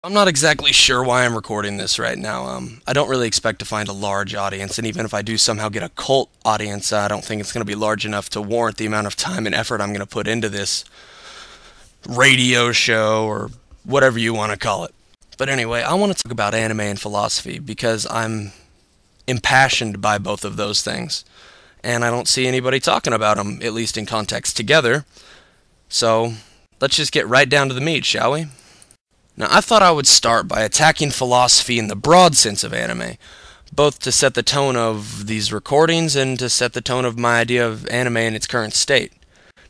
I'm not exactly sure why I'm recording this right now. I don't really expect to find a large audience, and even if I do somehow get a cult audience, I don't think it's going to be large enough to warrant the amount of time and effort I'm going to put into this radio show or whatever you want to call it. But anyway, I want to talk about anime and philosophy because I'm impassioned by both of those things, and I don't see anybody talking about them, at least in context, together. So let's just get right down to the meat, shall we? Now, I thought I would start by attacking philosophy in the broad sense of anime, both to set the tone of these recordings and to set the tone of my idea of anime in its current state.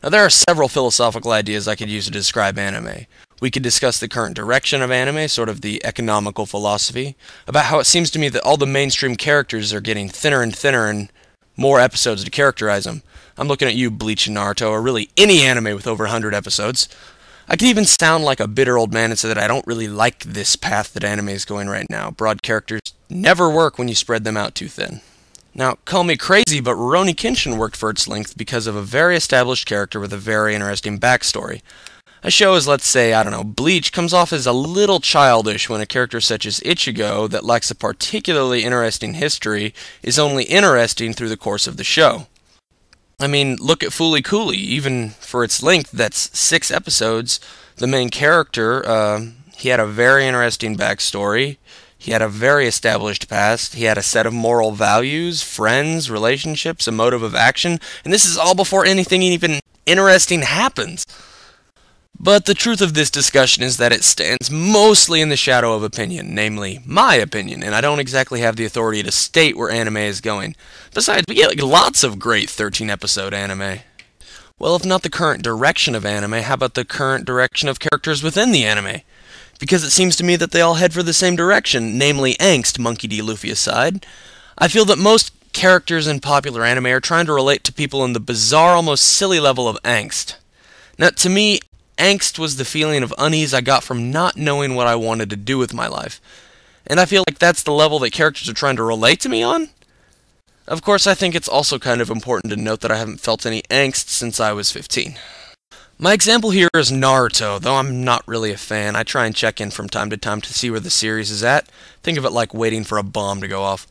Now, there are several philosophical ideas I could use to describe anime. We could discuss the current direction of anime, sort of the economical philosophy, about how it seems to me that all the mainstream characters are getting thinner and thinner and more episodes to characterize them. I'm looking at you, Bleach and Naruto, or really any anime with over 100 episodes. I could even sound like a bitter old man and say that I don't really like this path that anime is going right now. Broad characters never work when you spread them out too thin. Now, call me crazy, but Rurouni Kenshin worked for its length because of a very established character with a very interesting backstory. A show as, let's say, I don't know, Bleach comes off as a little childish when a character such as Ichigo, that lacks a particularly interesting history, is only interesting through the course of the show. I mean, look at Fooly Cooly. Even for its length, that's 6 episodes. The main character, he had a very interesting backstory. He had a very established past. He had a set of moral values, friends, relationships, a motive of action. And this is all before anything even interesting happens. But the truth of this discussion is that it stands mostly in the shadow of opinion, namely my opinion, and I don't exactly have the authority to state where anime is going. Besides, we get lots of great 13-episode anime. Well, if not the current direction of anime, how about the current direction of characters within the anime? Because it seems to me that they all head for the same direction, namely angst, Monkey D. Luffy aside. I feel that most characters in popular anime are trying to relate to people in the bizarre, almost silly level of angst. Now, to me, angst was the feeling of unease I got from not knowing what I wanted to do with my life. And I feel like that's the level that characters are trying to relate to me on. Of course, I think it's also kind of important to note that I haven't felt any angst since I was 15. My example here is Naruto, though I'm not really a fan. I try and check in from time to time to see where the series is at. Think of it like waiting for a bomb to go off.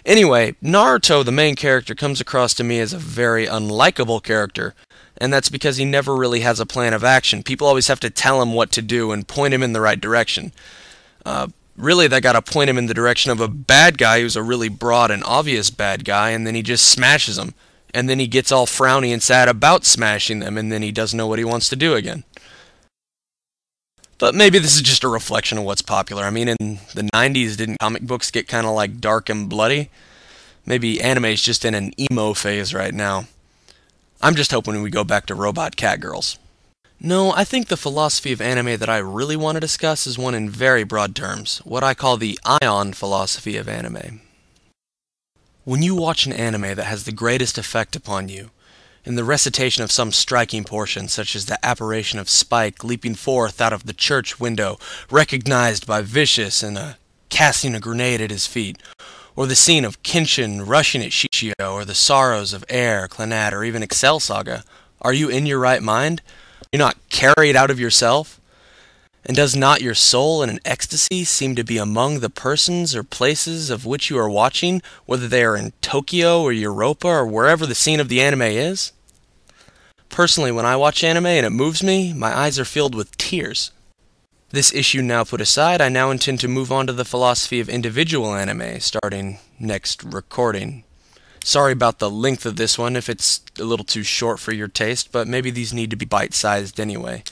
Anyway, Naruto, the main character, comes across to me as a very unlikable character. And that's because he never really has a plan of action. People always have to tell him what to do and point him in the right direction. Really, they gotta point him in the direction of a bad guy who's a really broad and obvious bad guy, and then he just smashes them. And then he gets all frowny and sad about smashing them, and then he doesn't know what he wants to do again. But maybe this is just a reflection of what's popular. I mean, in the 90s, didn't comic books get kind of like dark and bloody? Maybe anime's just in an emo phase right now. I'm just hoping we go back to robot cat girls. No, I think the philosophy of anime that I really want to discuss is one in very broad terms, what I call the ion philosophy of anime. When you watch an anime that has the greatest effect upon you, in the recitation of some striking portion, such as the apparition of Spike leaping forth out of the church window, recognized by Vicious and casting a grenade at his feet, or the scene of Kenshin rushing at Shishio, or the sorrows of Air, Clannad, or even Excel Saga, are you in your right mind? You're not carried out of yourself? And does not your soul in an ecstasy seem to be among the persons or places of which you are watching, whether they are in Tokyo or Europa or wherever the scene of the anime is? Personally, when I watch anime and it moves me, my eyes are filled with tears. This issue now put aside, I now intend to move on to the philosophy of individual anime, starting next recording. Sorry about the length of this one if it's a little too short for your taste, but maybe these need to be bite-sized anyway.